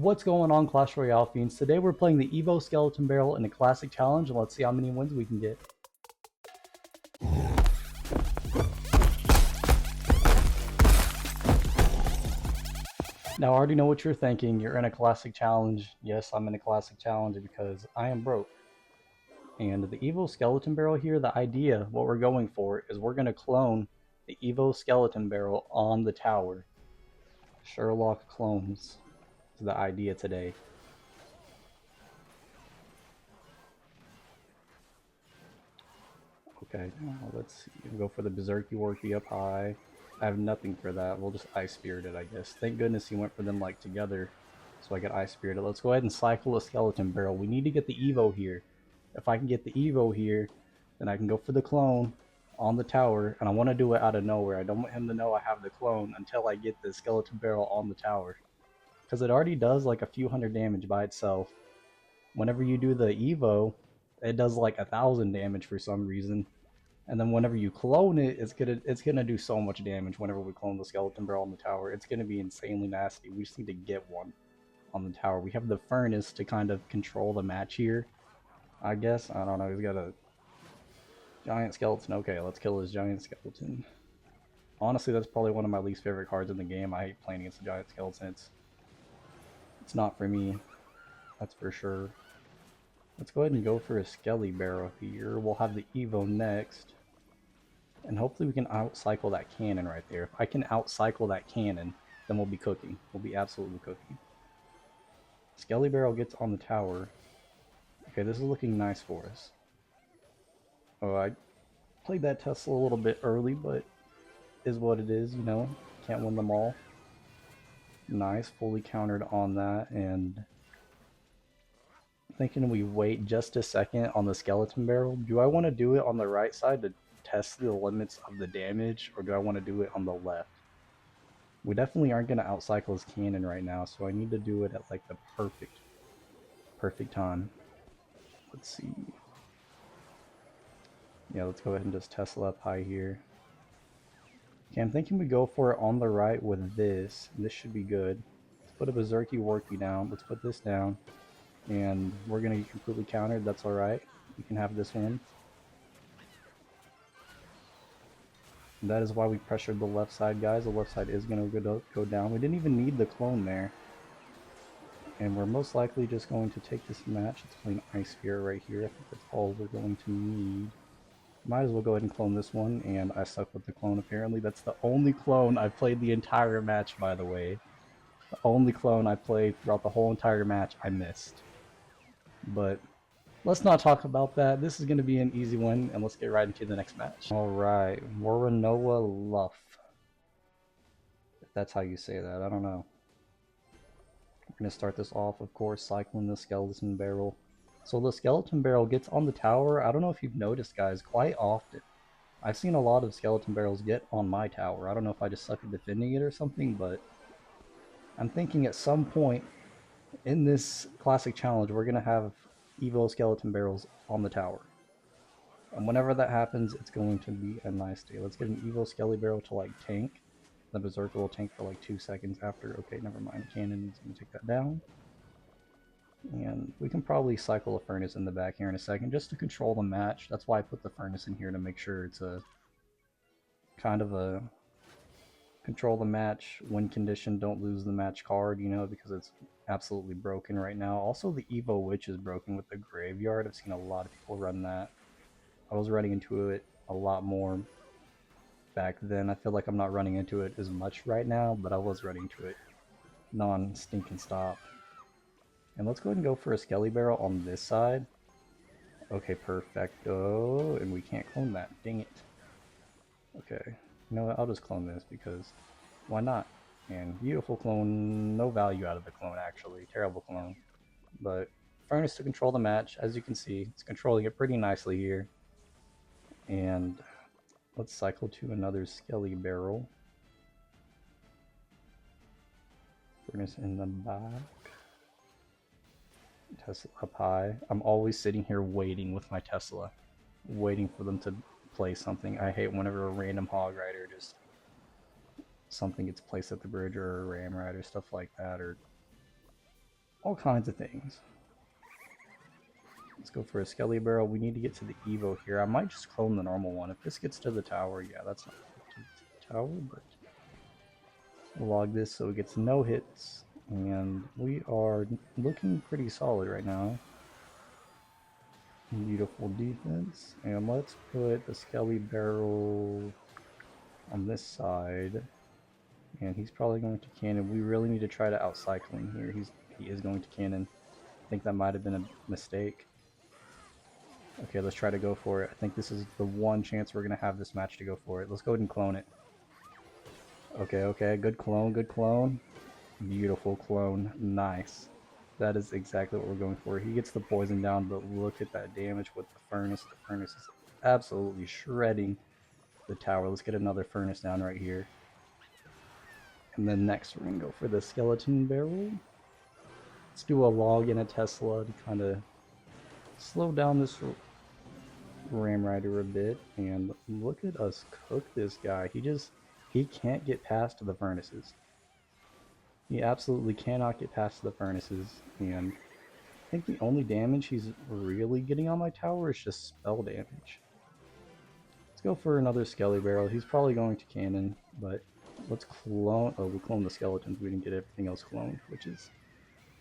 What's going on, Clash Royale fiends? Today we're playing the Evo Skeleton Barrel in a classic challenge, and let's see how many wins we can get. Now I already know what you're thinking. You're in a classic challenge. Yes, I'm in a classic challenge because I am broke. And the Evo Skeleton Barrel here, the idea, what we're going for, is we're going to clone the Evo Skeleton Barrel on the tower. Sherlock Clones is the idea today. Okay, now let's see. Go for the Berserky Worky up high. I have nothing for that. We'll just Ice Spirit it, I guess. Thank goodness he went for them like together so I could Ice Spirit it. Let's go ahead and cycle a Skeleton Barrel. We need to get the Evo here. If I can get the Evo here, then I can go for the clone on the tower, and I want to do it out of nowhere. I don't want him to know I have the clone until I get the Skeleton Barrel on the tower. Because it already does like a few hundred damage by itself. Whenever you do the Evo, it does like 1,000 damage for some reason. And then whenever you clone it, it's gonna do so much damage whenever we clone the Skeleton Barrel on the tower. It's gonna be insanely nasty. We just need to get one on the tower. We have the Furnace to kind of control the match here, I guess. I don't know, he's got a giant skeleton. Okay, let's kill his giant skeleton. Honestly, that's probably one of my least favorite cards in the game. I hate playing against the giant skeleton. It's not for me, that's for sure. Let's go ahead and go for a Skelly Barrel here. We'll have the Evo next. And hopefully we can outcycle that cannon right there. If I can outcycle that cannon, then we'll be cooking. We'll be absolutely cooking. Skelly Barrel gets on the tower. Okay, this is looking nice for us. Oh, I played that Tesla a little bit early, but is what it is, you know. Can't win them all. Nice, fully countered on that, and thinking we wait just a second on the Skeleton Barrel. Do I want to do it on the right side to test the limits of the damage, or do I want to do it on the left? We definitely aren't going to outcycle his cannon right now, so I need to do it at like the perfect time. Let's see. Yeah, let's go ahead and just Tesla up high here. Okay, I'm thinking we go for it on the right with this. This should be good. Let's put a Berserky Worky down. Let's put this down. And we're going to get completely countered. That's alright. We can have this one. And that is why we pressured the left side, guys. The left side is going to go down. We didn't even need the clone there. And we're most likely just going to take this match. Let's play an Ice Spear right here. I think that's all we're going to need. Might as well go ahead and clone this one, and I suck with the clone apparently. That's the only clone I've played the entire match, by the way. The only clone I played throughout the whole entire match I missed. But let's not talk about that. This is going to be an easy one, and let's get right into the next match. Alright, Waranoa Luff. If that's how you say that, I don't know. We're going to start this off, of course, cycling the Skeleton Barrel. So the Skeleton Barrel gets on the tower. I don't know if you've noticed, guys, quite often. I've seen a lot of Skeleton Barrels get on my tower. I don't know if I just suck at defending it or something, but I'm thinking at some point in this classic challenge, we're going to have Evo Skeleton Barrels on the tower. And whenever that happens, it's going to be a nice day. Let's get an Evo Skelly Barrel to like tank. The Berserker will tank for like 2 seconds after. Okay, never mind. The cannon is going to take that down. And we can probably cycle a Furnace in the back here in a second just to control the match. That's why I put the Furnace in here, to make sure it's a kind of a control the match, win condition, don't lose the match card, you know, because it's absolutely broken right now. Also, the Evo Witch is broken with the Graveyard. I've seen a lot of people run that. I was running into it a lot more back then. I feel like I'm not running into it as much right now, but I was running into it non-stinking stop. And let's go ahead and go for a Skelly Barrel on this side. Okay, perfecto. And we can't clone that. Dang it. Okay. You know what? I'll just clone this because why not? And beautiful clone. No value out of the clone, actually. Terrible clone. But Furnace to control the match. As you can see, it's controlling it pretty nicely here. And let's cycle to another Skelly Barrel. Furnace in the back. Tesla up high. I'm always sitting here waiting with my Tesla, waiting for them to play something. I hate whenever a random Hog Rider just something gets placed at the bridge, or a Ram Rider, stuff like that, or all kinds of things. Let's go for a Skelly Barrel. We need to get to the Evo here. I might just clone the normal one. If this gets to the tower, yeah, that's not to the tower, but we'll log this so it gets no hits. And we are looking pretty solid right now. Beautiful defense. And let's put the Skelly Barrel on this side. And he's probably going to cannon. We really need to try to outcycle him here. He is going to cannon. I think that might have been a mistake. Okay, let's try to go for it. I think this is the one chance we're going to have this match to go for it. Let's go ahead and clone it. Okay, okay, good clone, good clone. Beautiful clone, nice. That is exactly what we're going for. He gets the poison down, but look at that damage with the furnace. The furnace is absolutely shredding the tower. Let's get another furnace down right here. And then next we're going to go for the skeleton barrel. Let's do a log and a Tesla to kind of slow down this Ram Rider a bit. And look at us cook this guy. He can't get past the furnaces. He absolutely cannot get past the furnaces. And I think the only damage he's really getting on my tower is just spell damage. Let's go for another Skelly Barrel. He's probably going to cannon, but let's clone. Oh, we cloned the skeletons. We didn't get everything else cloned, which is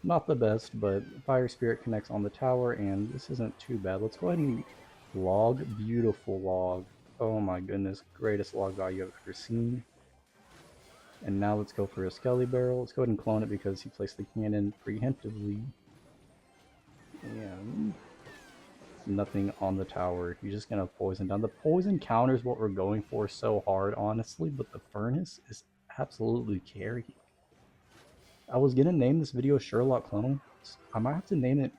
not the best, but Fire Spirit connects on the tower, and this isn't too bad. Let's go ahead and log. Beautiful log. Oh my goodness, greatest log value I've ever seen. And now let's go for a Skelly Barrel. Let's go ahead and clone it because he placed the cannon preemptively. And nothing on the tower. You're just gonna poison down. The poison counters what we're going for so hard, honestly, but the furnace is absolutely carrying. I was gonna name this video Sherlock Clones. I might have to name it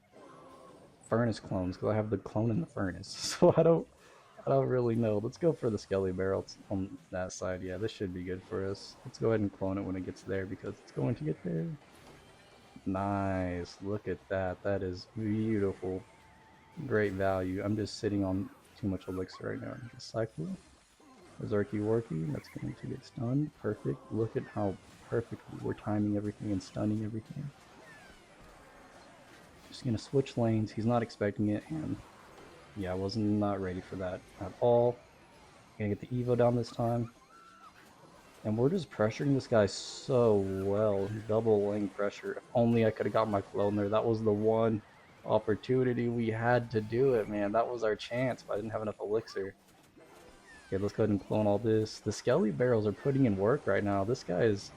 Furnace Clones because I have the clone in the furnace. So I don't really know. Let's go for the Skelly Barrel on that side. Yeah, this should be good for us. Let's go ahead and clone it when it gets there because it's going to get there. Nice. Look at that. That is beautiful. Great value. I'm just sitting on too much elixir right now. Cycle. Berserky Worky. That's going to get stunned. Perfect. Look at how perfectly we're timing everything and stunning everything. Just going to switch lanes. He's not expecting it, and yeah, I was not ready for that at all. Gonna get the Evo down this time. And we're just pressuring this guy so well. Double lane pressure. If only I could have got my clone there. That was the one opportunity we had to do it, man. That was our chance, but I didn't have enough elixir. Okay, let's go ahead and clone all this. The Skelly Barrels are putting in work right now. This guy is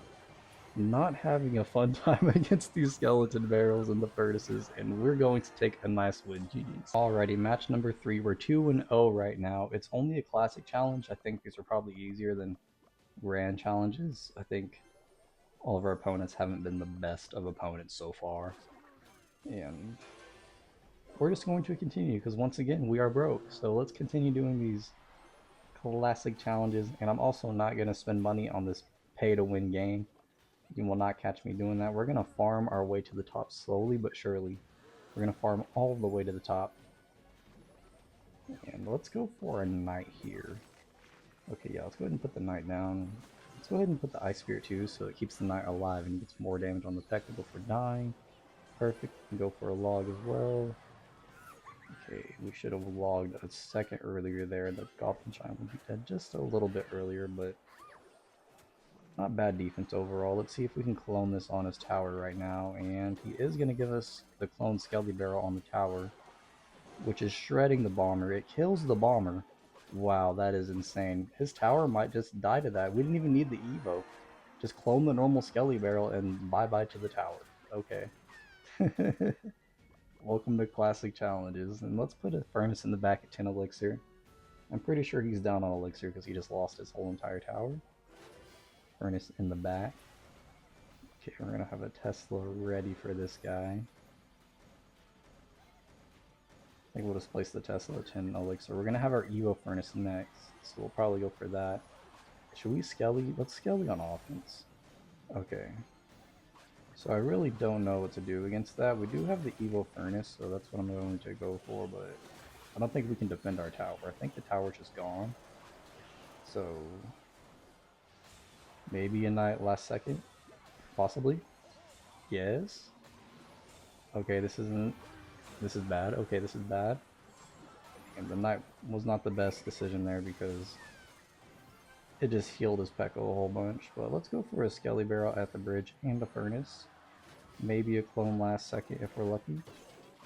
not having a fun time against these skeleton barrels and the furnaces, and we're going to take a nice win, GG's. Alrighty, match number 3. We're 2-0 right now. It's only a classic challenge. I think these are probably easier than grand challenges. I think all of our opponents haven't been the best of opponents so far. And we're just going to continue because once again, we are broke. So let's continue doing these classic challenges. And I'm also not going to spend money on this pay to win game. You will not catch me doing that. We're going to farm our way to the top slowly but surely. We're going to farm all the way to the top. And let's go for a knight here. Okay, yeah, let's go ahead and put the knight down. Let's go ahead and put the Ice Spirit too, so it keeps the knight alive and gets more damage on the technical for dying. Perfect. And go for a log as well. Okay, we should have logged a second earlier there. The Goblin Chime would be dead just a little bit earlier, but not bad defense overall. Let's see if we can clone this on his tower right now. And he is going to give us the clone Skelly Barrel on the tower, which is shredding the bomber. It kills the bomber. Wow, that is insane. His tower might just die to that. We didn't even need the Evo. Just clone the normal Skelly Barrel and bye-bye to the tower. Okay. Welcome to Classic Challenges. And let's put a Furnace in the back at 10 Elixir. I'm pretty sure he's down on Elixir because he just lost his whole entire tower. Furnace in the back. Okay, we're gonna have a Tesla ready for this guy. I think we'll just place the Tesla at 10 Elixir. We're gonna have our Evo Furnace next, so we'll probably go for that. Should we Skelly? Let's Skelly on offense. Okay. So I really don't know what to do against that. We do have the Evo Furnace, so that's what I'm going to go for, but I don't think we can defend our tower. I think the tower's just gone. So maybe a knight last second? Possibly? Yes? Okay, this isn't... This is bad. Okay, this is bad. And the knight was not the best decision there because it just healed his Pekka a whole bunch. But let's go for a Skelly Barrel at the bridge and a Furnace. Maybe a clone last second if we're lucky.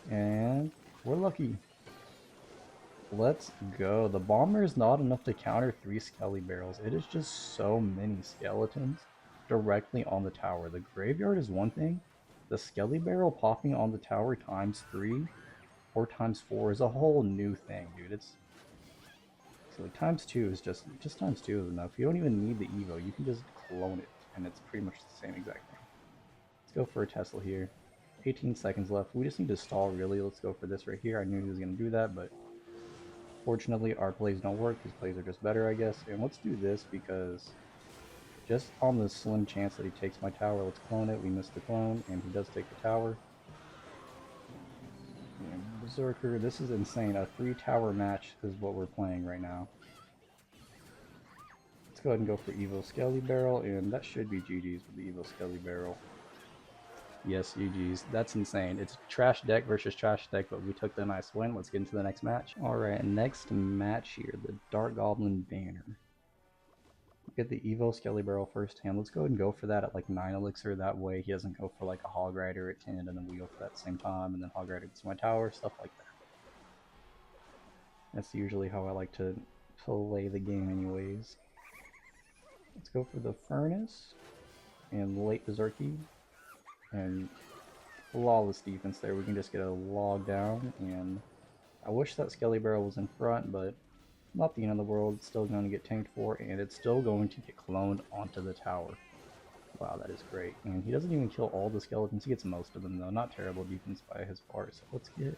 And we're lucky. Let's go. The Bomber is not enough to counter 3 Skelly Barrels. It is just so many skeletons directly on the tower. The Graveyard is one thing. The Skelly Barrel popping on the tower times 3 or times 4 is a whole new thing, dude. It's so like times 2 is just times 2 is enough. You don't even need the Evo. You can just clone it, and it's pretty much the same exact thing. Let's go for a Tesla here. 18 seconds left. We just need to stall, really. Let's go for this right here. I knew he was going to do that, but fortunately our plays don't work. His plays are just better, I guess. And let's do this because just on the slim chance that he takes my tower, let's clone it. We missed the clone, and he does take the tower. And Berserker, this is insane. A 3-tower match is what we're playing right now. Let's go ahead and go for Evo Skelly Barrel, and that should be GG's with the Evo Skelly Barrel. Yes, GG's. That's insane. It's trash deck versus trash deck, but we took the nice win. Let's get into the next match. Alright, next match here, the Dark Goblin Banner. Get the Evo Skelly Barrel first hand. Let's go ahead and go for that at like 9 elixir. That way he doesn't go for like a Hog Rider at 10, and then we go for that at the same time, and then Hog Rider gets my tower, stuff like that. That's usually how I like to play the game anyways. Let's go for the Furnace and late Berserky. And flawless defense there. We can just get a log down, and I wish that Skelly Barrel was in front, but not the end of the world. It's still going to get tanked for, and it's still going to get cloned onto the tower. Wow, that is great. And he doesn't even kill all the skeletons. He gets most of them, though. Not terrible defense by his part. So let's get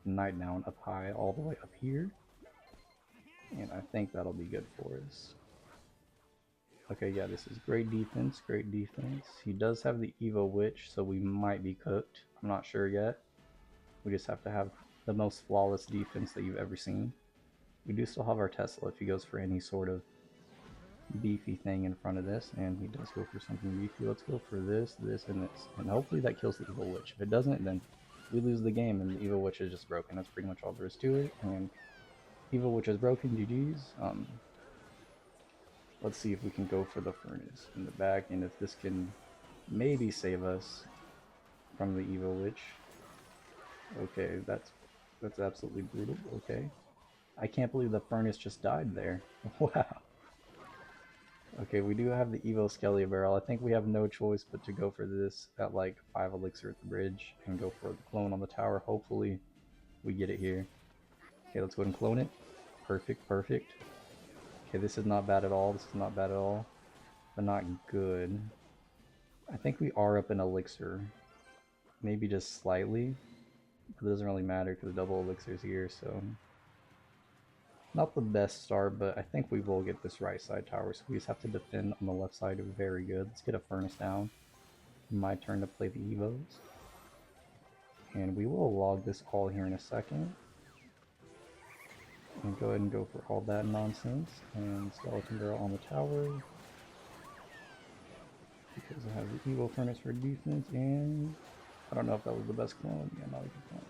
Knight down up high all the way up here, and I think that'll be good for us. Okay, yeah, this is great defense, great defense. He does have the Evo Witch, so we might be cooked. I'm not sure yet. We just have to have the most flawless defense that you've ever seen. We do still have our Tesla if he goes for any sort of beefy thing in front of this, and he does go for something beefy. Let's go for this, this, and this, and hopefully that kills the Evil Witch. If it doesn't, then we lose the game, and the Evil Witch is just broken. That's pretty much all there is to it, and Evil Witch is broken, GG's. Let's see if we can go for the Furnace in the back, and if this can maybe save us from the Evil Witch. Okay, that's absolutely brutal. Okay. I can't believe the Furnace just died there. Wow. Okay, we do have the Evo Skelly Barrel. I think we have no choice but to go for this at like 5 elixir at the bridge and go for the clone on the tower. Hopefully we get it here. Okay, let's go ahead and clone it. Perfect, perfect. Okay, this is not bad at all. This is not bad at all. But not good. I think we are up in elixir. Maybe just slightly. But it doesn't really matter because double elixir's here, so... Not the best start, but I think we will get this right side tower, so we just have to defend on the left side very good. Let's get a Furnace down. My turn to play the Evos. And we will log this all here in a second. And go ahead and go for all that nonsense. And Skeleton Barrel on the tower. Because I have the Evo Furnace for defense, and I don't know if that was the best clone. Yeah, not a good clone.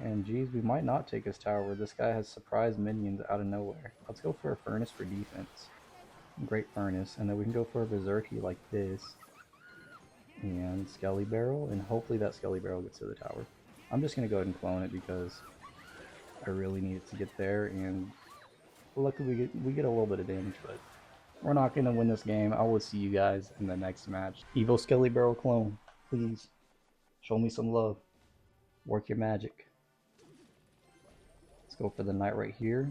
And geez, we might not take his tower. This guy has surprise minions out of nowhere. Let's go for a Furnace for defense. Great Furnace. And then we can go for a Berserky like this. And Skelly Barrel. And hopefully that Skelly Barrel gets to the tower. I'm just going to go ahead and clone it because I really need it to get there. And luckily we get a little bit of damage, but we're not going to win this game. I will see you guys in the next match. Evo Skelly Barrel clone. Please. Show me some love. Work your magic. Let's go for the Knight right here.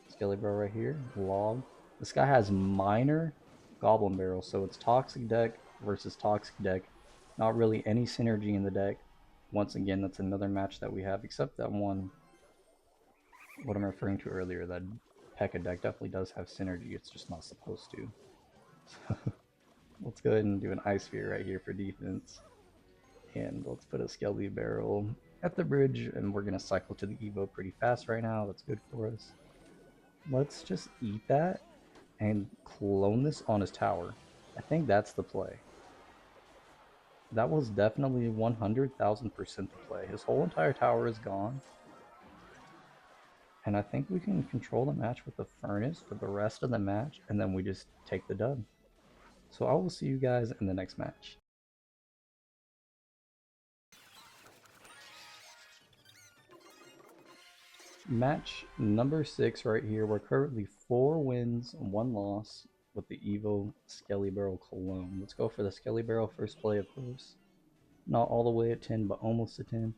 Skelly Barrel right here. Log. This guy has minor Goblin Barrel, so it's Toxic deck versus Toxic deck. Not really any synergy in the deck. Once again, that's another match that we have, except that one, what I'm referring to earlier, that P.E.K.K.A deck definitely does have synergy. It's just not supposed to. So, let's go ahead and do an Ice Sphere right here for defense. And let's put a Skelly Barrel at the bridge, and we're going to cycle to the Evo pretty fast right now. That's good for us. Let's just eat that and clone this on his tower. I think that's the play. That was definitely 100,000% the play. His whole entire tower is gone. And I think we can control the match with the furnace for the rest of the match, and then we just take the dub. So I will see you guys in the next match. Match number 6 right here. We're currently 4 wins, 1 loss with the Evo Skelly Barrel Cologne. Let's go for the Skelly Barrel first play, of course. Not all the way at 10, but almost at 10.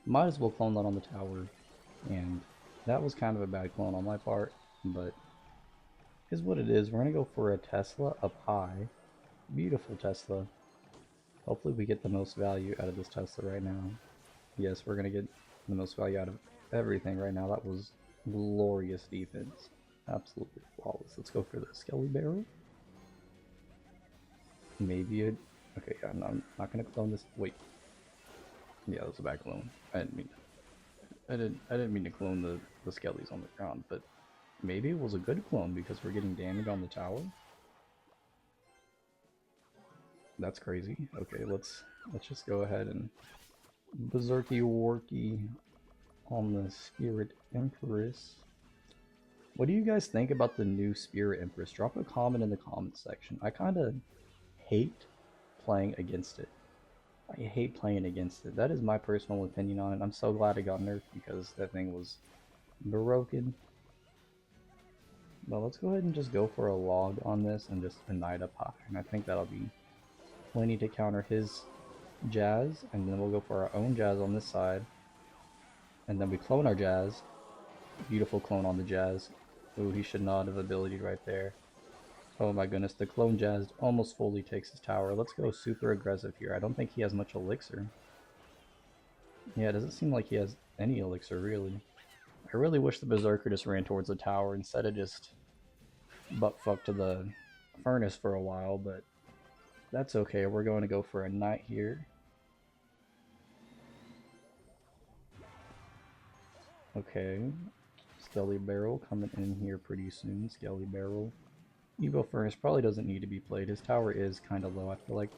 Might as well clone that on the tower. And that was kind of a bad clone on my part, but is what it is. We're going to go for a Tesla up high. Beautiful Tesla. Hopefully we get the most value out of this Tesla right now. Yes, we're going to get the most value out of everything right now. That was glorious defense. Absolutely flawless. Let's go for the Skelly Barrel. Maybe it... Okay, yeah, I'm not going to clone this. Wait. Yeah, that was a bad clone. I didn't mean to clone the Skellies on the ground, but maybe it was a good clone because we're getting damage on the tower. That's crazy. Okay, let's just go ahead and berserky worky on the Spirit Empress. What do you guys think about the new Spirit Empress? Drop a comment in the comment section. I kind of hate playing against it. I hate playing against it. That is my personal opinion on it. I'm so glad it got nerfed because that thing was broken. But let's go ahead and just go for a log on this and just a knight up high. And I think that'll be plenty to counter his jazz. And then we'll go for our own jazz on this side. And then we clone our jazz. Beautiful clone on the jazz. Ooh, he should not have ability right there. Oh my goodness, the clone jazz almost fully takes his tower. Let's go super aggressive here. I don't think he has much elixir. Yeah, it doesn't seem like he has any elixir, really. I really wish the Berserker just ran towards the tower instead of just butt-fuck to the furnace for a while, but that's okay. We're going to go for a knight here. Okay. Skelly Barrel coming in here pretty soon. Skelly Barrel. Evo Furnace probably doesn't need to be played. His tower is kind of low. I feel like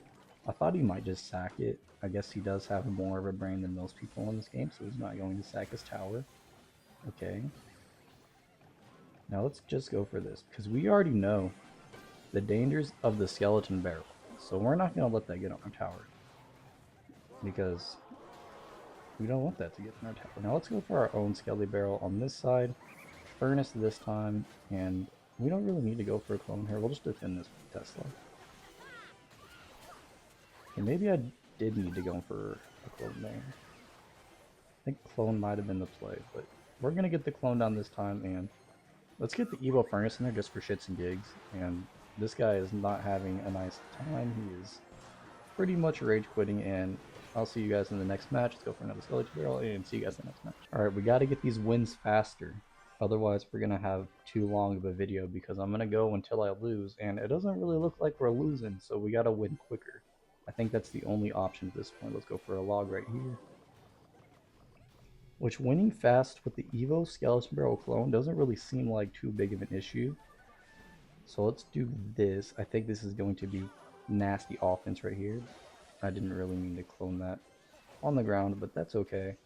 I thought he might just sack it. I guess he does have more of a brain than most people in this game, so he's not going to sack his tower. Okay. Now let's just go for this, because we already know the dangers of the Skeleton Barrel. So we're not going to let that get on our tower. Because we don't want that to get on our tower. Now let's go for our own Skelly Barrel on this side. Furnace this time, and we don't really need to go for a clone here. We'll just defend this with Tesla. And maybe I did need to go for a clone there. I think clone might have been the play, but we're going to get the clone down this time, and let's get the Evo Furnace in there just for shits and gigs. And this guy is not having a nice time. He is pretty much rage quitting, and I'll see you guys in the next match. Let's go for another Skeleton Barrel, and see you guys in the next match. Alright, we got to get these wins faster. Otherwise, we're going to have too long of a video because I'm going to go until I lose, and it doesn't really look like we're losing, so we got to win quicker. I think that's the only option at this point. Let's go for a log right here. Which, winning fast with the Evo Skeleton Barrel clone doesn't really seem like too big of an issue. So let's do this. I think this is going to be nasty offense right here. I didn't really mean to clone that on the ground, but that's okay.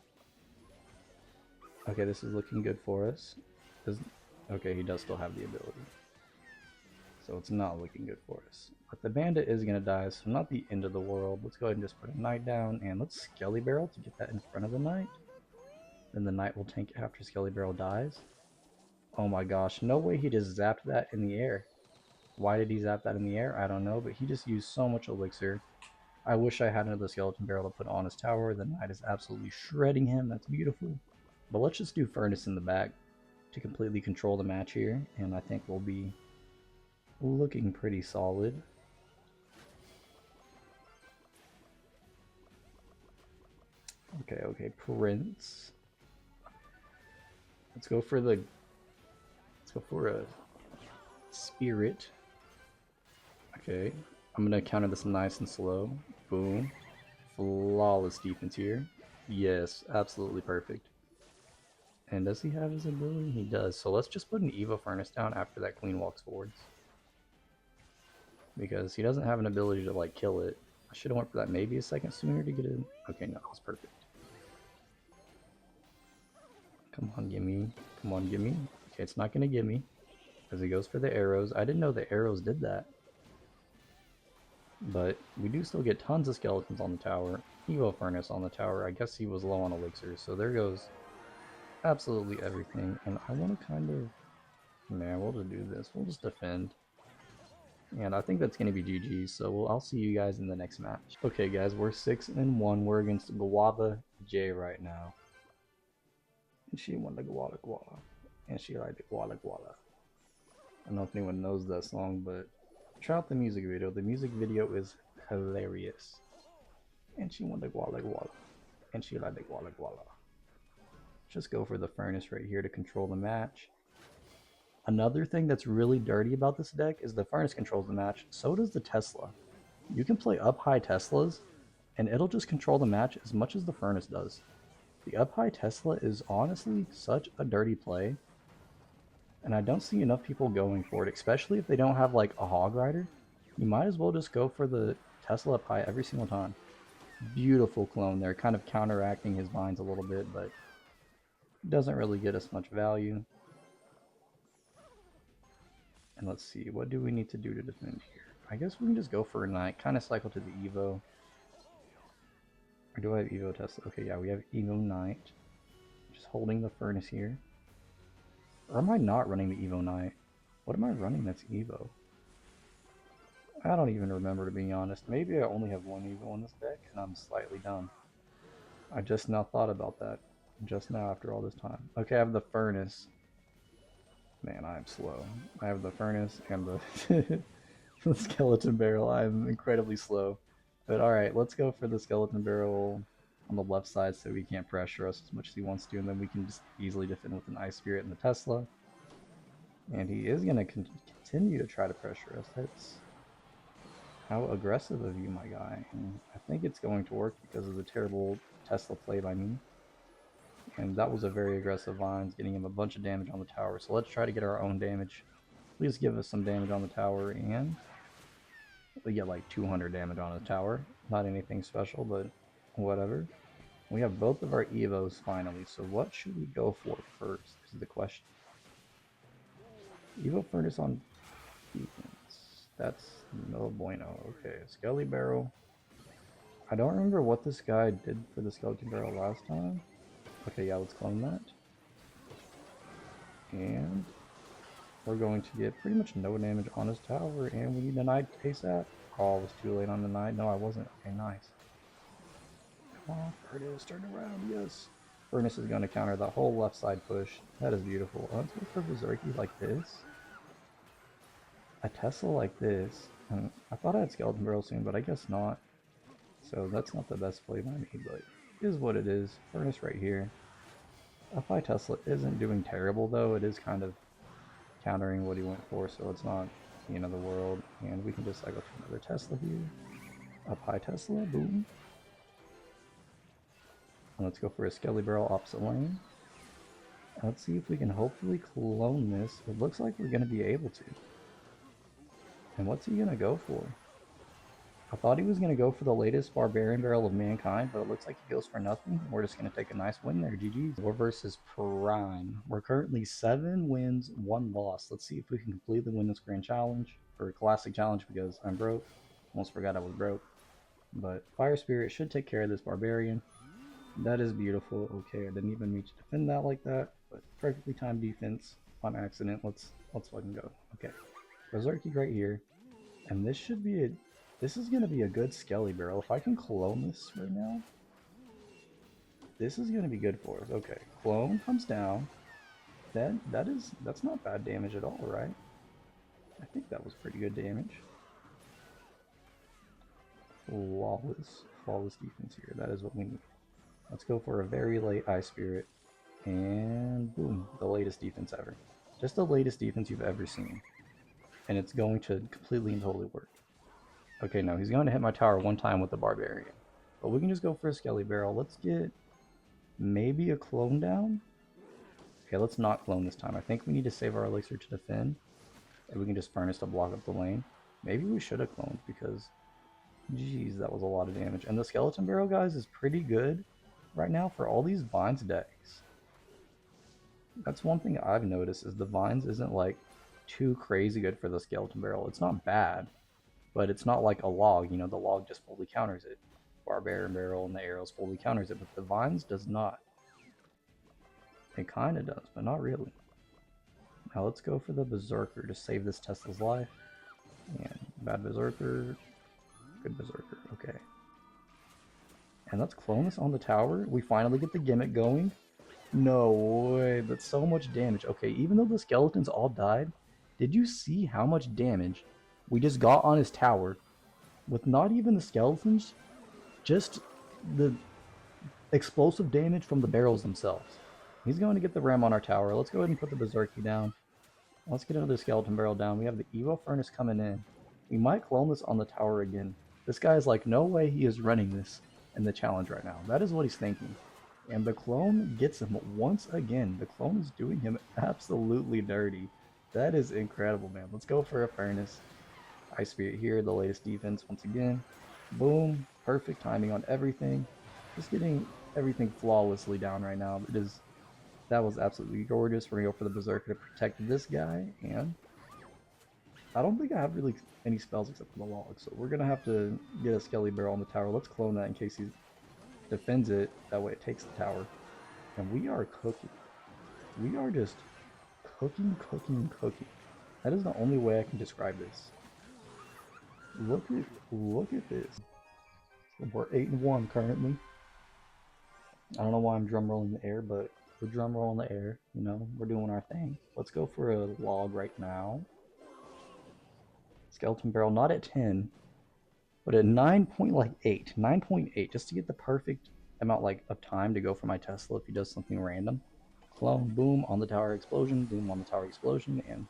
Okay, this is looking good for us. Okay, he does still have the ability. So it's not looking good for us. But the bandit is going to die, so not the end of the world. Let's go ahead and just put a knight down, and let's Skelly Barrel to get that in front of the knight. Then the knight will tank after Skelly Barrel dies. Oh my gosh, no way he just zapped that in the air. Why did he zap that in the air? I don't know, but he just used so much elixir. I wish I had another Skeleton Barrel to put on his tower. The knight is absolutely shredding him. That's beautiful. But let's just do Furnace in the back to completely control the match here, and I think we'll be looking pretty solid. Okay, Prince. Let's go for a Spirit. Okay, I'm gonna counter this nice and slow. Boom. Flawless defense here. Yes, absolutely perfect. And does he have his ability? He does. So let's just put an Evo Furnace down after that Queen walks forwards. Because he doesn't have an ability to like kill it. I should have went for that maybe a second sooner to get it. Okay, no, that was perfect. Come on, gimme. Come on, gimme. Okay, it's not gonna give me. Because he goes for the arrows. I didn't know the arrows did that. But we do still get tons of skeletons on the tower. Evo Furnace on the tower. I guess he was low on elixirs. So there goes absolutely everything. And I want to kind of... Man, we'll just do this. We'll just defend. And I think that's going to be GG. So I'll see you guys in the next match. Okay, guys. We're 6-1. We're against Guava J right now. And she won the Guala Guala. And she liked the Guala Guala. I don't know if anyone knows that song, but try out the music video. The music video is hilarious. And she won the Guala Guala. And she liked the Guala Guala. Just go for the Furnace right here to control the match. Another thing that's really dirty about this deck is the Furnace controls the match. So does the Tesla. You can play up high Teslas, and it'll just control the match as much as the Furnace does. The up high Tesla is honestly such a dirty play. And I don't see enough people going for it, especially if they don't have like a Hog Rider. You might as well just go for the Tesla up high every single time. Beautiful clone there, kind of counteracting his vines a little bit, but doesn't really get us much value. And let's see, what do we need to do to defend here? I guess we can just go for a Knight, kind of cycle to the Evo. Or do I have Evo Tesla? Okay, yeah, we have Evo Knight. Just holding the Furnace here. Or am I not running the Evo Knight? What am I running that's Evo? I don't even remember, to be honest. Maybe I only have one Evo in this deck, and I'm slightly dumb. I just now thought about that. Just now, after all this time. Okay, I have the Furnace. Man, I'm slow. I have the Furnace and the, the Skeleton Barrel. I'm incredibly slow. But alright, let's go for the Skeleton Barrel on the left side so he can't pressure us as much as he wants to, and then we can just easily defend with an Ice Spirit and the Tesla. And he is going to continue to try to pressure us. That's how aggressive of you, my guy. And I think it's going to work because of the terrible Tesla play by me. And that was a very aggressive Vines, getting him a bunch of damage on the tower. So let's try to get our own damage. Please give us some damage on the tower, and we get like 200 damage on the tower. Not anything special, but whatever. We have both of our Evos finally, so what should we go for first is the question. Evo Furnace on defense. That's no bueno. Okay, Skelly Barrel. I don't remember what this guy did for the Skeleton Barrel last time. Okay, yeah, let's clone that. And we're going to get pretty much no damage on his tower, and we need a Knight ASAP. Oh, I was too late on the Knight. No, I wasn't. Okay, nice. Come on, Furnace, turn around, yes. Furnace is going to counter that whole left side push. That is beautiful. Let's go for Berserky like this. A Tesla like this. I thought I had Skeleton Barrel soon, but I guess not. So that's not the best play by me, but it is what it is. Furnace right here. Up high Tesla isn't doing terrible though. It is kind of countering what he went for, so it's not the end of the world. And we can just cycle to another Tesla here. Up high Tesla, boom. And let's go for a Skelly Barrel opposite lane. Let's see if we can hopefully clone this. It looks like we're going to be able to. And what's he going to go for? I thought he was going to go for the latest Barbarian Barrel of Mankind, but it looks like he goes for nothing. We're just going to take a nice win there. GG's. We're versus Prime. We're currently 7 wins, 1 loss. Let's see if we can completely win this Grand Challenge, or Classic Challenge, because I'm broke. Almost forgot I was broke. But Fire Spirit should take care of this Barbarian. That is beautiful. Okay, I didn't even mean to defend that like that, but perfectly timed defense on accident. Let's fucking go. Okay, Berserky right here, and this should be a... This is going to be a good Skelly Barrel. If I can clone this right now, this is going to be good for us. Okay, clone comes down. That's not bad damage at all, right? I think that was pretty good damage. Flawless defense here. That is what we need. Let's go for a very late Ice Spirit, and boom, the latest defense ever. Just the latest defense you've ever seen, and it's going to completely and totally work. Okay, no, he's going to hit my tower one time with the Barbarian. But we can just go for a Skelly Barrel. Let's get maybe a clone down. Okay, let's not clone this time. I think we need to save our elixir to defend. And we can just Furnace to block up the lane. Maybe we should have cloned because Jeez, that was a lot of damage. And the Skeleton Barrel, guys, is pretty good right now for all these Vines decks. That's one thing I've noticed is the Vines isn't like too crazy good for the Skeleton Barrel. It's not bad, but it's not like a log. You know, the log just fully counters it. Barbarian Barrel and the arrows fully counters it, but the Vines does not. It kind of does, but not really. Now let's go for the Berserker to save this Tesla's life. And bad Berserker, good Berserker, okay. And let's clone this on the tower. We finally get the gimmick going. No way, that's so much damage. Okay, even though the skeletons all died, did you see how much damage we just got on his tower? With not even the skeletons, just the explosive damage from the barrels themselves. He's going to get the ram on our tower. Let's go ahead and put the Berserky down. Let's get another skeleton barrel down. We have the Evo Furnace coming in. We might clone this on the tower again. This guy is like, no way he is running this in the challenge right now. That is what he's thinking. And the clone gets him once again. The clone is doing him absolutely dirty. That is incredible, man. Let's go for a Furnace. Ice Spirit here, the latest defense once again. Boom. Perfect timing on everything. Just getting everything flawlessly down right now. That was absolutely gorgeous. We're going to go for the Berserker to protect this guy, and I don't think I have really any spells except for the log, so we're going to have to get a Skelly Barrel on the tower. Let's clone that in case he defends it. That way it takes the tower. And we are cooking. We are just cooking, cooking, cooking. That is the only way I can describe this. Look at this. We're 8-1 currently. I don't know why I'm drum rolling the air, but we're drum rolling the air. You know, we're doing our thing. Let's go for a log right now. Skeleton Barrel, not at 10, but at 9.8, 9.8, just to get the perfect amount of time to go for my Tesla if he does something random. Clone, boom, on the tower explosion, boom, on the tower explosion, and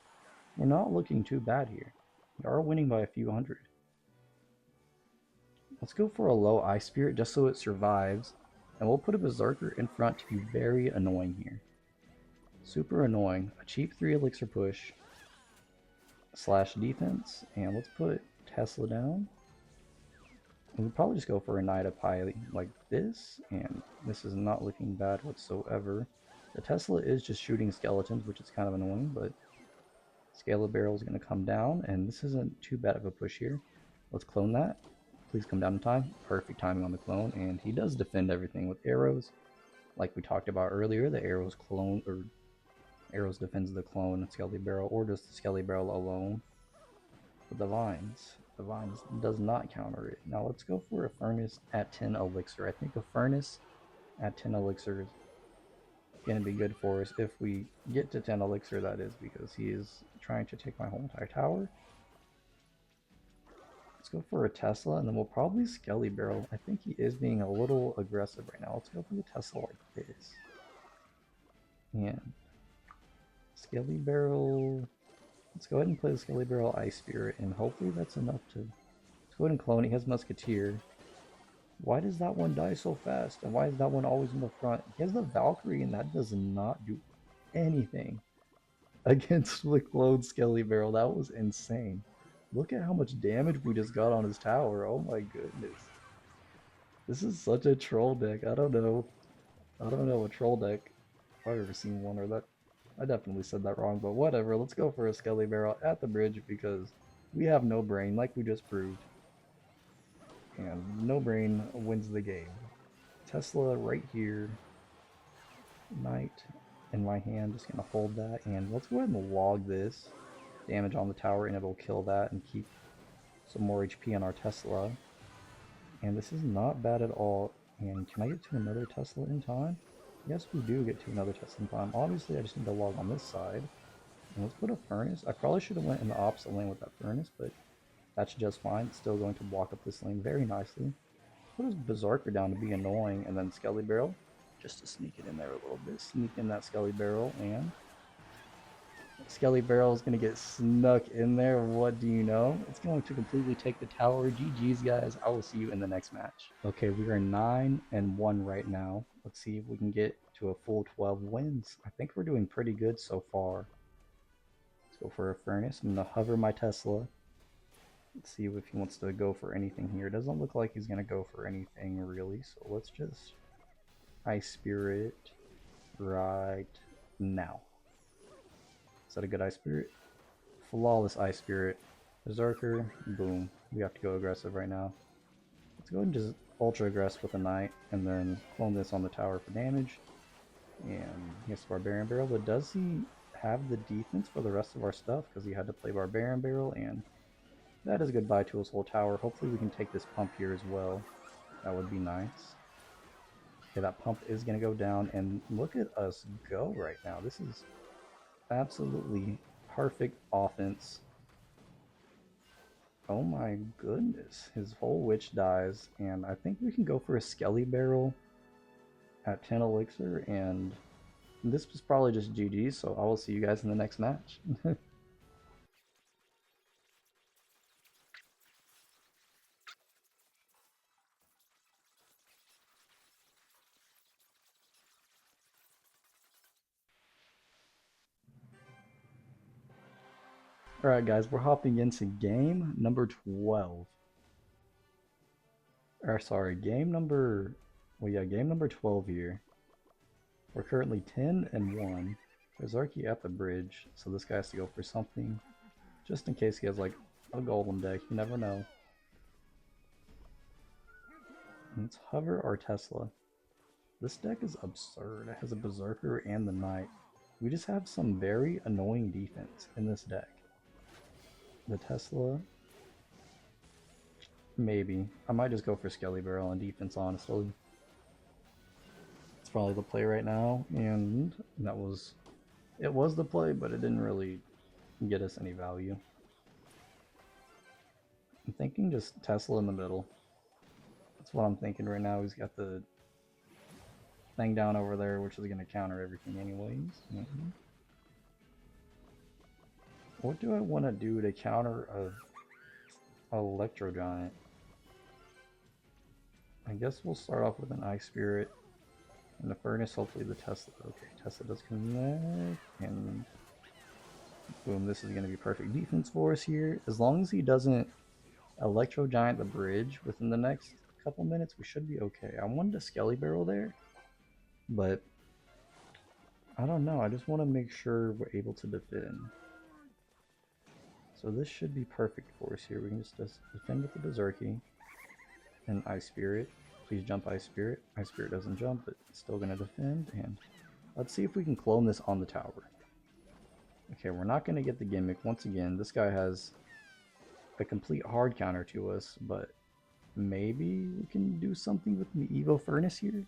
we're not looking too bad here. We are winning by a few hundred. Let's go for a low Ice Spirit just so it survives, and we'll put a Berserker in front to be very annoying here. Super annoying. A cheap 3 elixir push slash defense, and let's put Tesla down. And we'll probably just go for a Knight of Pie like this, and this is not looking bad whatsoever. The Tesla is just shooting skeletons, which is kind of annoying, but Scalar Barrel is going to come down, and this isn't too bad of a push here. Let's clone that. Please come down in time. Perfect timing on the clone, and he does defend everything with arrows. Like we talked about earlier, the arrows defends the clone Skelly Barrel, or just the Skelly Barrel alone. But the Vines does not counter it. Now let's go for a Furnace at 10 elixir. I think a Furnace at 10 elixir is going to be good for us if we get to 10 elixir, that is, because he is trying to take my whole entire tower. Let's go for a Tesla, and then we'll probably Skelly Barrel. I think he is being a little aggressive right now. Let's go for the Tesla like this. And Skelly Barrel. Let's go ahead and play the Skelly Barrel Ice Spirit, and hopefully that's enough to... Let's go ahead and clone. He has Musketeer. Why does that one die so fast? And why is that one always in the front? He has the Valkyrie, and that does not do anything against the clone Skelly Barrel. That was insane. Look at how much damage we just got on his tower. Oh my goodness. This is such a troll deck. I don't know a troll deck if I've ever seen one, or that I definitely said that wrong, but whatever. Let's go for a Skelly Barrel at the bridge because we have no brain, like we just proved. And no brain wins the game. Tesla right here. Knight in my hand, just gonna hold that, and let's go ahead and log this damage on the tower, and it'll kill that and keep some more HP on our Tesla. And this is not bad at all. And can I get to another Tesla in time? Yes, we do get to another Tesla in time. Obviously, I just need to log on this side. And let's put a Furnace. I probably should have went in the opposite lane with that Furnace, but that's just fine. It's still going to block up this lane very nicely. Put his Berserker down to be annoying, and then Skelly Barrel, just to sneak it in there a little bit. Sneak in that Skelly Barrel, and Skelly Barrel is going to get snuck in there. What do you know? It's going to completely take the tower. GG's, guys. I will see you in the next match. Okay, we are 9-1 right now. Let's see if we can get to a full 12 wins. I think we're doing pretty good so far. Let's go for a Furnace. I'm going to hover my Tesla. Let's see if he wants to go for anything here. Doesn't look like he's going to go for anything really, so let's just Ice Spirit right now. Is that a good Ice Spirit? Flawless Ice Spirit. Berserker, boom. We have to go aggressive right now. Let's go ahead and just ultra aggress with a Knight, and then clone this on the tower for damage. And he has Barbarian Barrel, but does he have the defense for the rest of our stuff? Because he had to play Barbarian Barrel, and that is goodbye to his whole tower. Hopefully we can take this pump here as well. That would be nice. Okay, that pump is going to go down, and look at us go right now. This is absolutely perfect offense. Oh my goodness. His whole witch dies, and I think we can go for a Skelly Barrel at 10 elixir, and this was probably just GG, so I will see you guys in the next match. Alright guys, we're hopping into game number 12. Or sorry, game number 12 here. We're currently 10 and 1. There's Arky at the bridge, so this guy has to go for something. Just in case he has like a golem deck, you never know. And it's Hover or Tesla. This deck is absurd. It has a Berserker and the Knight. We just have some very annoying defense in this deck. The Tesla, maybe. I might just go for Skelly Barrel on defense, honestly. It's probably the play right now, and it was the play, but it didn't really get us any value. I'm thinking just Tesla in the middle. That's what I'm thinking right now. He's got the thing down over there, which is going to counter everything anyways. What do I want to do to counter a Electro Giant? I guess we'll start off with an Ice Spirit. And the Furnace, hopefully the Tesla. Okay, Tesla does connect, and boom, this is going to be perfect defense for us here. As long as he doesn't Electro Giant the bridge within the next couple minutes, we should be okay. I wanted a Skelly Barrel there, but I don't know. I just want to make sure we're able to defend. So this should be perfect for us here. We can just defend with the Berserky and Ice Spirit. Please jump Ice Spirit. Ice Spirit doesn't jump, but it's still going to defend. And let's see if we can clone this on the tower. Okay, we're not going to get the gimmick. Once again, this guy has a complete hard counter to us, but maybe we can do something with the Evo Furnace here.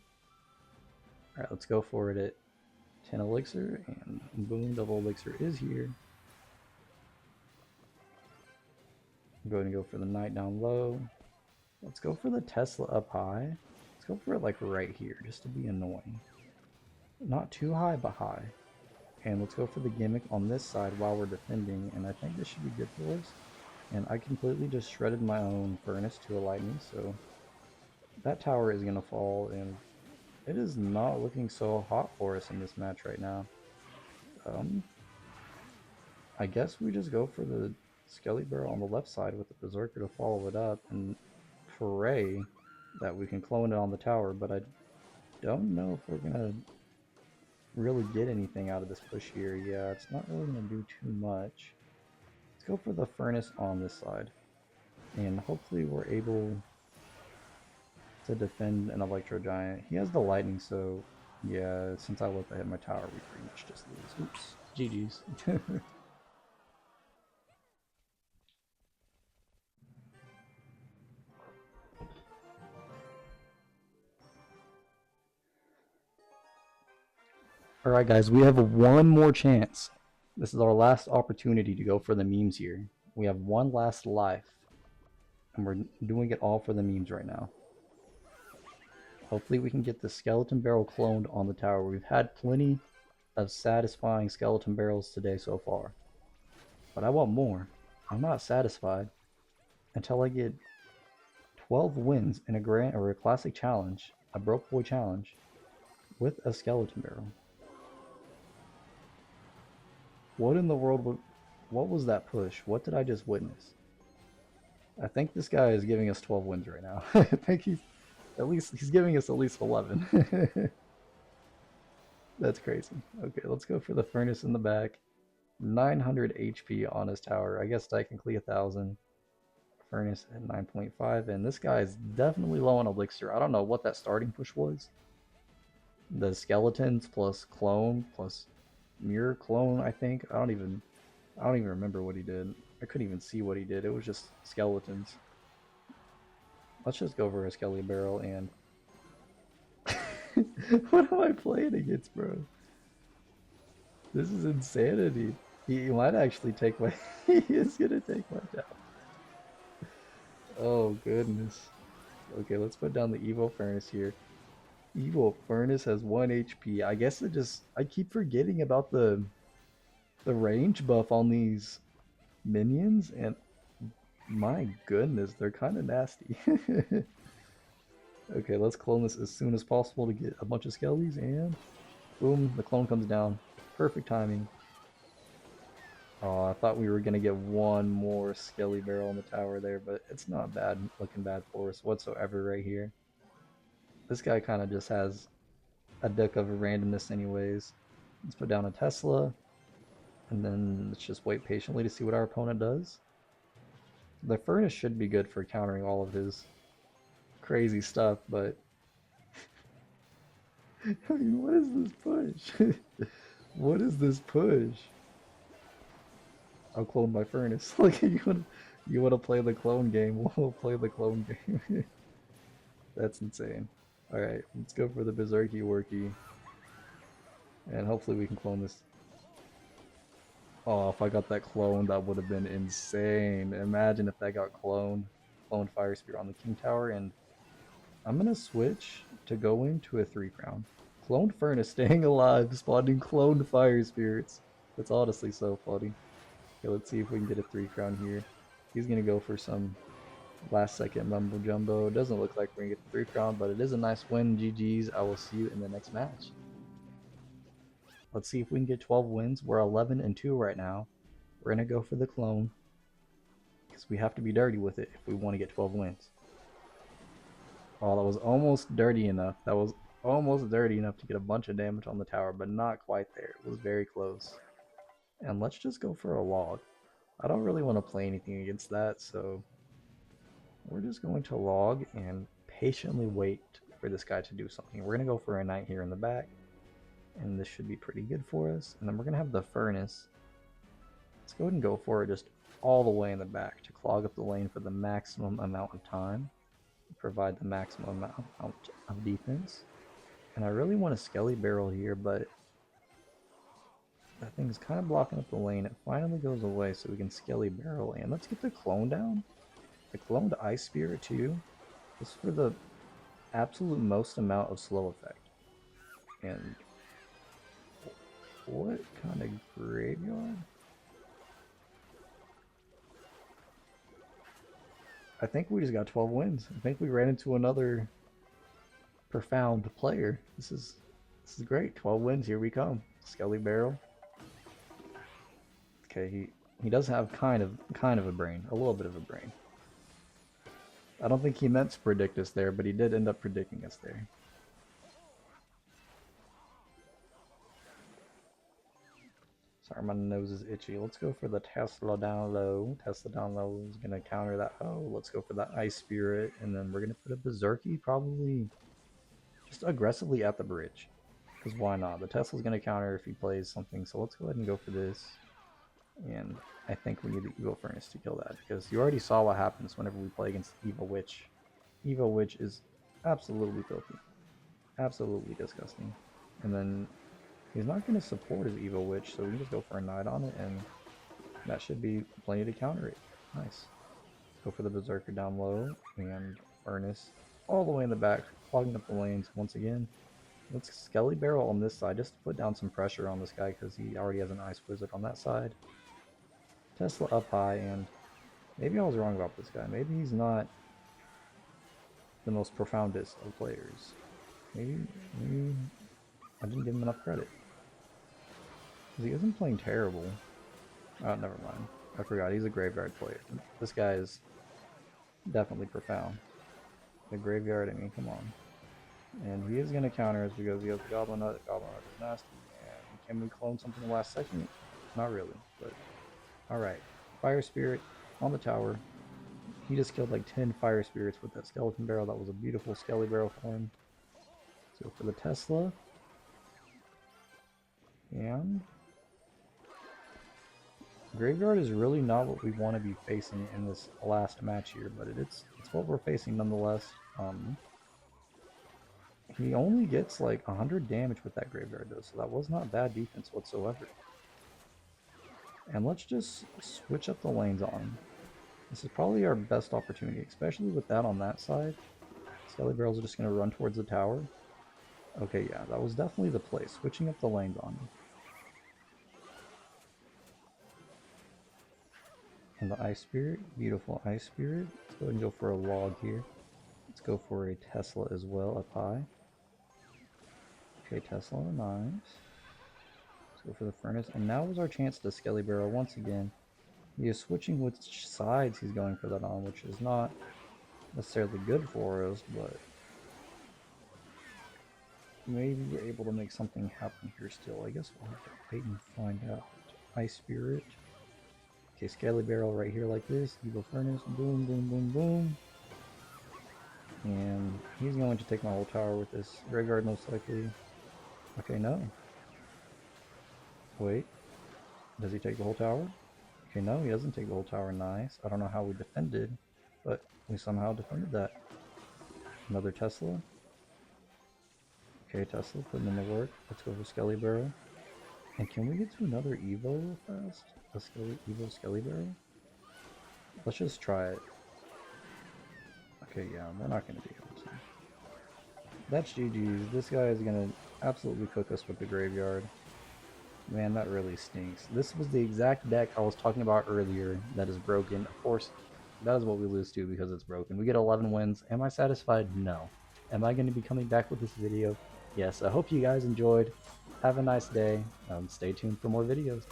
Alright, let's go for it at 10 elixir, and boom, double elixir is here. I'm going to go for the Knight down low. Let's go for the Tesla up high. Let's go for it like right here, just to be annoying. Not too high, but high. And let's go for the gimmick on this side while we're defending, and I think this should be good for us. And I completely just shredded my own Furnace to a lightning, so that tower is going to fall, and it is not looking so hot for us in this match right now. I guess we just go for the Skelly Barrel on the left side with the Berserker to follow it up, and pray that we can clone it on the tower, but I don't know if we're gonna really get anything out of this push here. Yeah, it's not really gonna do too much. Let's go for the Furnace on this side, and hopefully we're able to defend an Electro Giant. He has the lightning, so yeah, since I let that hit my tower, we pretty much just lose. Oops, GG's. Alright guys, we have one more chance. This is our last opportunity to go for the memes here. We have one last life, and we're doing it all for the memes right now. Hopefully we can get the Skeleton Barrel cloned on the tower. We've had plenty of satisfying Skeleton Barrels today so far, but I want more. I'm not satisfied until I get 12 wins in a Grand or a Classic Challenge, a Broke Boy Challenge, with a Skeleton Barrel. What in the world, what was that push? What did I just witness? I think this guy is giving us 12 wins right now. I think he's giving us at least 11. That's crazy. Okay, let's go for the furnace in the back. 900 HP on his tower. I guess technically 1,000. Furnace at 9.5, and this guy is definitely low on elixir. I don't know what that starting push was. The skeletons plus clone plus mirror clone, I think. I don't even remember what he did. I couldn't even see what he did. It was just skeletons. Let's just go for a skelly barrel and what am I playing against, bro? This is insanity. He might actually take my he is gonna take my down. Oh goodness. Okay, let's put down the Evo Furnace here. Evo Furnace has 1 HP. I guess I keep forgetting about the range buff on these minions, and my goodness, they're kind of nasty. Okay, let's clone this as soon as possible to get a bunch of skellies, and boom, the clone comes down. Perfect timing. Oh, I thought we were gonna get one more skelly barrel in the tower there, but it's not bad, looking bad for us whatsoever right here. This guy kind of just has a deck of randomness anyways. Let's put down a Tesla, and then let's just wait patiently to see what our opponent does. The furnace should be good for countering all of his crazy stuff, but I mean, what is this push? What is this push? I'll clone my furnace. Like you wanna play the clone game? We'll play the clone game. That's insane. All right, let's go for the berserky worky, and hopefully we can clone this. Oh, if I got that clone, that would have been insane. Imagine if that got cloned. Cloned Fire Spear on the King Tower, and I'm gonna switch to go into a 3-crown. Cloned Furnace staying alive, spawning cloned Fire Spirits. That's honestly so funny. Okay, let's see if we can get a 3-crown here. He's gonna go for some last second mumbo jumbo. Doesn't look like we're gonna get the 3-crown, but it is a nice win. GG's. I will see you in the next match. Let's see if we can get 12 wins. We're 11-2 right now. We're gonna go for the clone because we have to be dirty with it if we want to get 12 wins. Oh, that was almost dirty enough. That was almost dirty enough to get a bunch of damage on the tower, but not quite there. It was very close. And let's just go for a log. I don't really want to play anything against that, so we're just going to log and patiently wait for this guy to do something. We're going to go for a knight here in the back, and this should be pretty good for us. And then we're going to have the furnace. Let's go ahead and go for it just all the way in the back to clog up the lane for the maximum amount of time. Provide the maximum amount of defense. And I really want a skelly barrel here, but that thing's kind of blocking up the lane. It finally goes away so we can skelly barrel, and let's get the clone down. The cloned Ice Spirit too, just for the absolute most amount of slow effect. And what kind of graveyard? I think we just got 12 wins. I think we ran into another profound player. This is great. 12 wins. Here we come. Skelly barrel. Okay, he does have kind of a brain, a little bit of a brain. I don't think he meant to predict us there, but he did end up predicting us there. Sorry, my nose is itchy. Let's go for the Tesla down low. Tesla down low is going to counter that. Oh, let's go for that Ice Spirit. And then we're going to put a Berserky probably just aggressively at the bridge. Because why not? The Tesla's going to counter if he plays something. So let's go ahead and go for this. And I think we need the Evo Furnace to kill that. Because you already saw what happens whenever we play against Evo Witch. Evo Witch is absolutely filthy. Absolutely disgusting. And then he's not going to support his Evo Witch, so we can just go for a Knight on it, and that should be plenty to counter it. Nice. Go for the Berserker down low, and Furnace all the way in the back, clogging up the lanes once again. Let's Skelly Barrel on this side, just to put down some pressure on this guy, because he already has an Ice Wizard on that side. Tesla up high, and maybe I was wrong about this guy. Maybe he's not the most profoundest of players. Maybe I didn't give him enough credit. He isn't playing terrible. Oh, never mind. I forgot. He's a graveyard player. This guy is Definitely profound. The graveyard, I mean, come on. And he is going to counter us because he has the Goblin Nut. Goblin Nut is nasty. And can we clone something the last second? Not really, but alright. Fire Spirit on the tower. He just killed like 10 Fire Spirits with that Skeleton Barrel. That was a beautiful Skelly Barrel for him. Let's go for the Tesla. And Graveyard is really not what we want to be facing in this last match here, but it's what we're facing nonetheless. He only gets like 100 damage with that Graveyard though, so that was not bad defense whatsoever. And let's just switch up the lanes on him. This is probably our best opportunity, especially with that on that side. Skelly Barrels are just going to run towards the tower. Okay, yeah, that was definitely the play, switching up the lanes on him. And the Ice Spirit, beautiful Ice Spirit. Let's go ahead and go for a log here. Let's go for a Tesla as well, up high. Okay, Tesla, nice. Let's go for the Furnace. And now is our chance to Skelly Barrel once again. He is switching which sides he's going for that on, which is not necessarily good for us, but maybe we're able to make something happen here still. I guess we'll have to wait and find out. Ice Spirit. Okay, Skelly Barrel right here like this. Evil Furnace. Boom, boom, boom, boom. And he's going to take my whole tower with this Graveyard most likely. Okay, no. Wait. Does he take the whole tower? Okay, no, he doesn't take the whole tower. Nice. I don't know how we defended, but we somehow defended that. Another Tesla. Okay, Tesla, putting in the work. Let's go for Skelly Barrel. And can we get to another Evo real fast? A Evo Skelly Barrel? Let's just try it. Okay, yeah, we're not going to be able to. That's GG's. This guy is going to absolutely cook us with the Graveyard. Man, that really stinks. This was the exact deck I was talking about earlier that is broken. Of course, that is what we lose to because it's broken. We get 11 wins. Am I satisfied? No. Am I going to be coming back with this video? Yes. I hope you guys enjoyed. Have a nice day. Stay tuned for more videos.